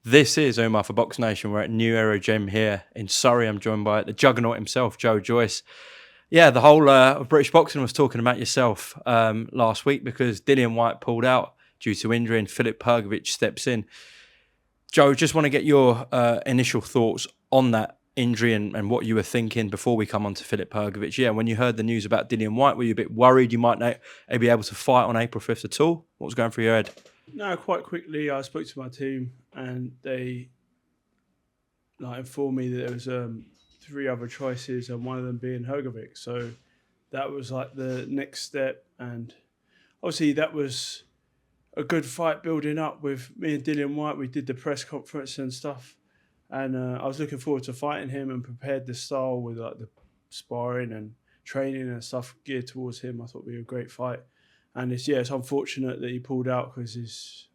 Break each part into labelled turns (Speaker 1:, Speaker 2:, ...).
Speaker 1: This is Umar for BoxNation. We're at New Era Gym here in Surrey. I'm joined by the juggernaut himself, Joyce. Yeah, the whole of British boxing was talking about yourself last week because Dillian Whyte pulled out due to injury and Filip Hrgovic steps in. Joe, just want to get your initial thoughts on that injury and what you were thinking before we come on to Filip Hrgovic. Yeah, when you heard the news about Dillian Whyte, were you a bit worried you might not be able to fight on April 5th at all? What was going through your head?
Speaker 2: No, quite quickly I spoke to my team and they informed me that there was 3 other choices and one of them being Hrgovic. So that was like the next step, and obviously that was a good fight building up with me and Dillian Whyte. We did the press conference and stuff, and I was looking forward to fighting him and prepared the style with like the sparring and training and stuff geared towards him. I thought it'd be a great fight. And it's unfortunate that he pulled out because his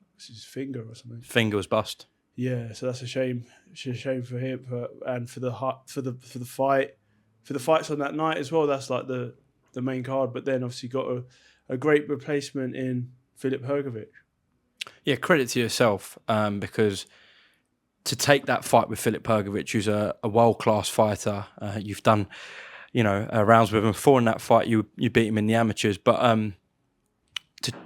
Speaker 2: finger or something.
Speaker 1: Finger was bust.
Speaker 2: Yeah, so that's a shame. It's a shame for him, and for the fight, for the fights on that night as well. That's like the main card. But then obviously got a great replacement in Filip Hrgovic.
Speaker 1: Yeah, credit to yourself because to take that fight with Filip Hrgovic, who's a world-class fighter, you've done rounds with him. 4 in that fight, you beat him in the amateurs, but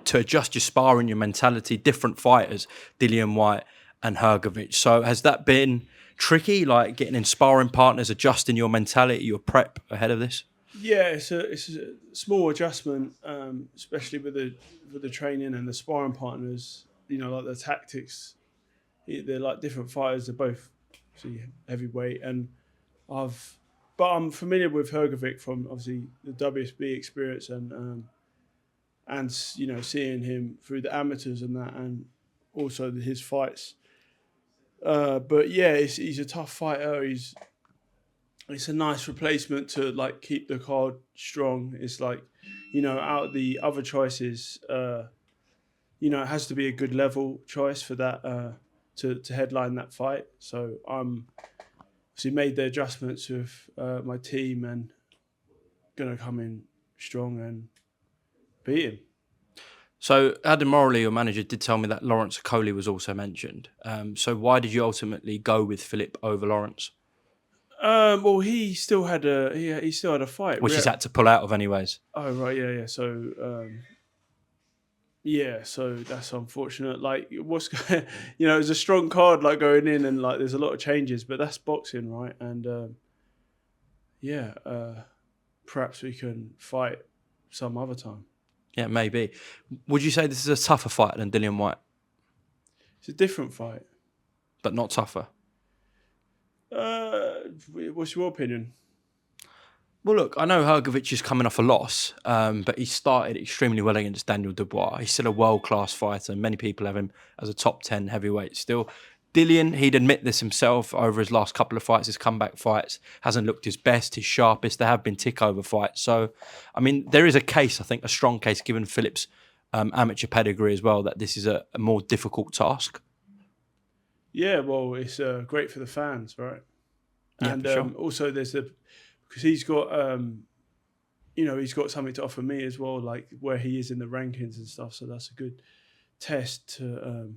Speaker 1: to adjust your sparring, your mentality, different fighters, Dillian Whyte and Hrgovic. So has that been tricky, like getting in sparring partners, adjusting your mentality, your prep ahead of this?
Speaker 2: Yeah, it's a small adjustment, especially with the training and the sparring partners. Like the tactics, they're like different fighters. They're both heavyweight, and but I'm familiar with Hrgovic from obviously the WSB experience and seeing him through the amateurs and that, and also his fights. But yeah, he's a tough fighter. It's a nice replacement to like keep the card strong. It's like, out of the other choices, it has to be a good level choice for that to headline that fight. So I'm obviously made the adjustments with my team and gonna come in strong and beat him.
Speaker 1: So Adam Morley, your manager, did tell me that Lawrence Coley was also mentioned. So why did you ultimately go with Filip over Lawrence?
Speaker 2: Well, he still had a fight,
Speaker 1: which he's had to pull out of anyways.
Speaker 2: Oh right, yeah. So so that's unfortunate. Like, it was a strong card like going in, and like there's a lot of changes, but that's boxing, right? And perhaps we can fight some other time.
Speaker 1: Yeah, maybe. Would you say this is a tougher fight than Dillian Whyte?
Speaker 2: It's a different fight,
Speaker 1: but not tougher.
Speaker 2: What's your opinion?
Speaker 1: Well, look, I know Hrgovic is coming off a loss, but he started extremely well against Daniel Dubois. He's still a world-class fighter, and many people have him as a top 10 heavyweight still. Dillian, he'd admit this himself over his last couple of fights, his comeback fights, hasn't looked his best, his sharpest. There have been tick-over fights. So, I mean, there is a case, I think, a strong case, given Filip's amateur pedigree as well, that this is a more difficult task.
Speaker 2: Yeah, well, it's great for the fans, right?
Speaker 1: Yeah,
Speaker 2: and
Speaker 1: sure.
Speaker 2: Also there's because he's got he's got something to offer me as well, like where he is in the rankings and stuff. So that's a good test to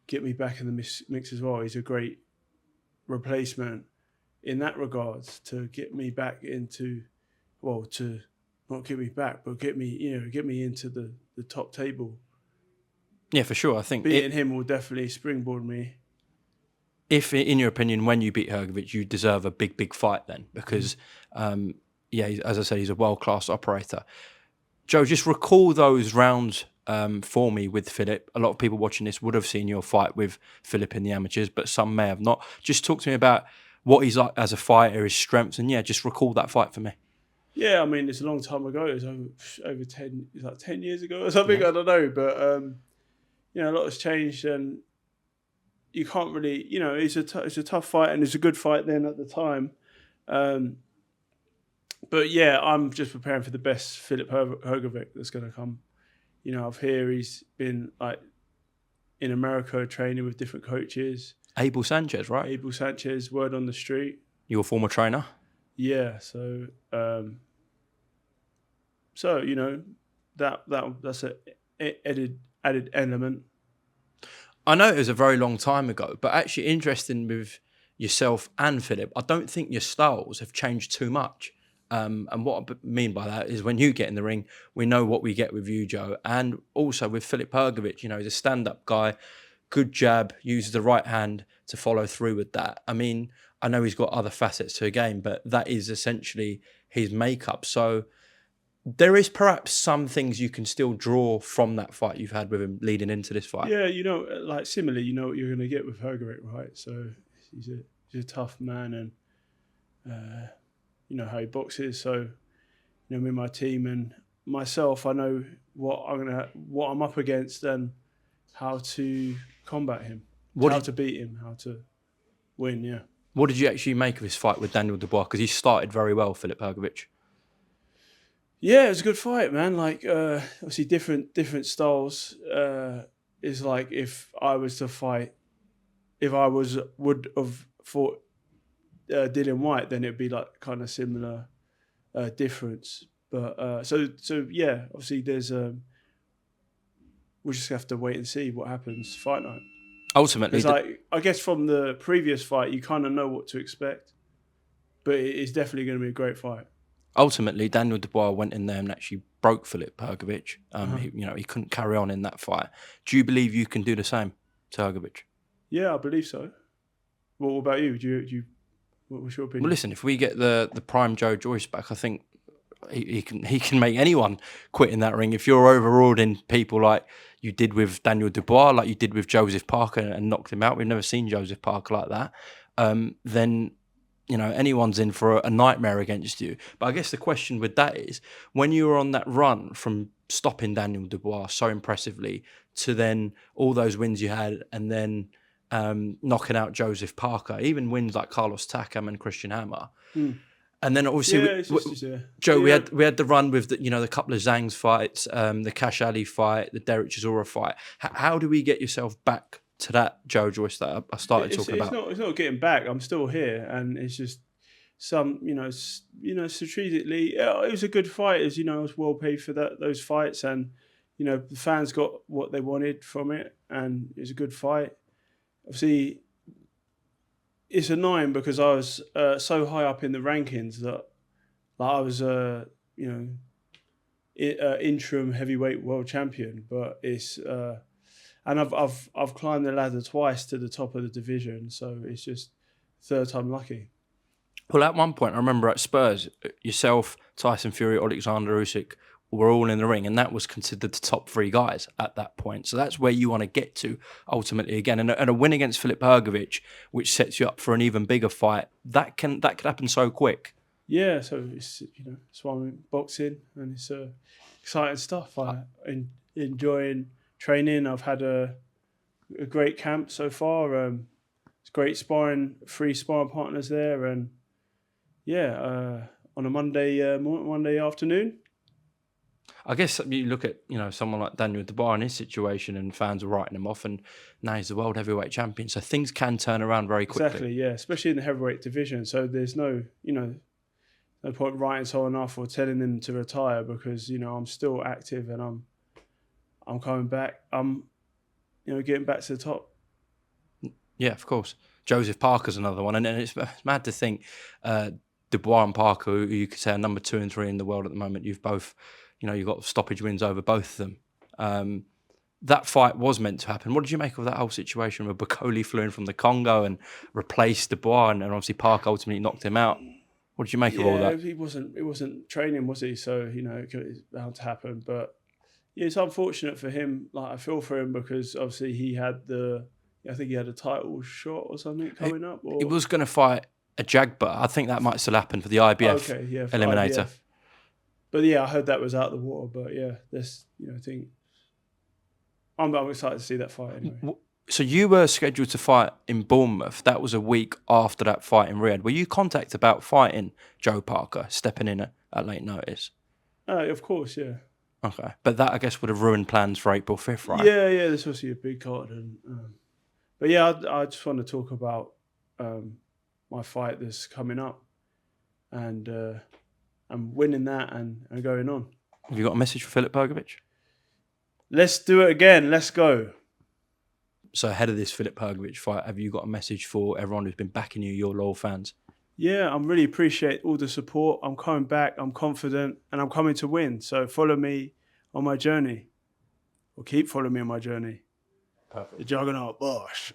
Speaker 2: get me back in the mix as well. He's a great replacement in that regards to get me back into, to not get me back, but get me into the top table.
Speaker 1: Yeah, for sure. I think
Speaker 2: beating him will definitely springboard me.
Speaker 1: If, in your opinion, when you beat Hrgovic, you deserve a big fight then, because, as I said, he's a world-class operator. Joe, just recall those rounds for me with Filip. A lot of people watching this would have seen your fight with Filip in the amateurs, but some may have not. Just talk to me about what he's like as a fighter, his strengths, and just recall that fight for me.
Speaker 2: Yeah, I mean, it's a long time ago. It was over 10, it's like 10 years ago or something. Yeah. I don't know, but a lot has changed, and you can't really, it's a tough fight, and it's a good fight then at the time. But yeah, I'm just preparing for the best Filip Hrgovic that's going to come. I've heard he's been like in America training with different coaches.
Speaker 1: Abel Sanchez, right?
Speaker 2: Abel Sanchez, word on the street.
Speaker 1: Your former trainer?
Speaker 2: Yeah, so that's an added element.
Speaker 1: I know it was a very long time ago, but actually interesting with yourself and Philip, I don't think your styles have changed too much. And what I mean by that is when you get in the ring, we know what we get with you, Joe. And also with Filip Hrgović, he's a stand-up guy, good jab, uses the right hand to follow through with that. I mean, I know he's got other facets to a game, but that is essentially his makeup. So there is perhaps some things you can still draw from that fight you've had with him leading into this fight.
Speaker 2: Yeah, like similarly, you know what you're going to get with Hrgović, right? So he's a tough man, and you know how he boxes. So me and my team and myself, I know what I'm up against and how to combat him, how to beat him, how to win. Yeah.
Speaker 1: What did you actually make of his fight with Daniel Dubois? Because he started very well, Filip Hrgović.
Speaker 2: Yeah, it was a good fight, man. Like obviously different styles. Is like if I was to fight, if I would have fought Dillian Whyte, then it'd be like kind of similar difference. But so yeah, obviously there's we'll just have to wait and see what happens fight night.
Speaker 1: Ultimately,
Speaker 2: I guess from the previous fight, you kind of know what to expect, but it's definitely going to be a great fight.
Speaker 1: Ultimately, Daniel Dubois went in there and actually broke Filip Hrgović. He couldn't carry on in that fight. Do you believe you can do the same to Hrgović?
Speaker 2: Yeah, I believe so. What about you? What's your opinion?
Speaker 1: Well, listen, if we get the prime Joyce back, I think he can make anyone quit in that ring. If you're overruling people like you did with Daniel Dubois, like you did with Joseph Parker and knocked him out, we've never seen Joseph Parker like that, then anyone's in for a nightmare against you. But I guess the question with that is, when you were on that run from stopping Daniel Dubois so impressively to then all those wins you had and then knocking out Joseph Parker, even wins like Carlos Takam and Christian Hammer. And then obviously, Joe, we had the run with the couple of Zhang's fights, the Cash Ali fight, the Derek Chisora fight. How do we get yourself back to that Joyce that I started talking about?
Speaker 2: It's not getting back. I'm still here, and it's just some strategically. It was a good fight, as I was well paid for those fights, and the fans got what they wanted from it, and it was a good fight. Obviously, it's annoying because I was so high up in the rankings that I was interim heavyweight world champion, but it's and I've climbed the ladder twice to the top of the division, so it's just third time lucky.
Speaker 1: Well, at one point, I remember at Spurs, yourself, Tyson Fury, Alexander Usyk were all in the ring, and that was considered the top three guys at that point. So that's where you want to get to ultimately again. And a win against Filip Hrgović, which sets you up for an even bigger fight, that could happen so quick.
Speaker 2: Yeah, so it's it's why I'm boxing, and it's exciting stuff. I'm enjoying training. I've had a great camp so far. It's great three sparring partners there, and on a Monday afternoon.
Speaker 1: I guess you look at someone like Daniel Dubois in his situation, and fans are writing him off, and now he's the world heavyweight champion. So things can turn around very quickly.
Speaker 2: Exactly, yeah, especially in the heavyweight division. So there's no point writing someone off or telling them to retire, because I'm still active and I'm coming back. I'm getting back to the top.
Speaker 1: Yeah, of course. Joseph Parker's another one, and it's mad to think Dubois and Parker, who you could say are number 2 and 3 in the world at the moment. You've both. You've got stoppage wins over both of them. That fight was meant to happen. What did you make of that whole situation where Bacoli flew in from the Congo and replaced Dubois, and obviously Park ultimately knocked him out? What did you make of all that?
Speaker 2: He wasn't training, was he? So it's bound to happen. But it's unfortunate for him. Like, I feel for him because obviously he had I think he had a title shot or something coming up. Or...
Speaker 1: He was going to fight a Jagba. I think that might still happen for the IBF eliminator.
Speaker 2: IBF. But yeah, I heard that was out of the water. But yeah, I think I'm excited to see that fight anyway.
Speaker 1: So you were scheduled to fight in Bournemouth. That was a week after that fight in Riyadh. Were you contacted about fighting Joe Parker, stepping in at late notice?
Speaker 2: Of course, yeah.
Speaker 1: Okay, but that I guess would have ruined plans for April 5th, right?
Speaker 2: Yeah. This was a big card, but yeah, I just want to talk about my fight that's coming up, and I'm winning that and going on.
Speaker 1: Have you got a message for Filip Hrgović?
Speaker 2: Let's do it again. Let's go.
Speaker 1: So ahead of this Filip Hrgović fight, have you got a message for everyone who's been backing you, your loyal fans?
Speaker 2: Yeah, I'm really appreciate all the support. I'm coming back. I'm confident, and I'm coming to win. So follow me on my journey, or keep following me on my journey.
Speaker 1: Perfect.
Speaker 2: The Juggernaut Bosch.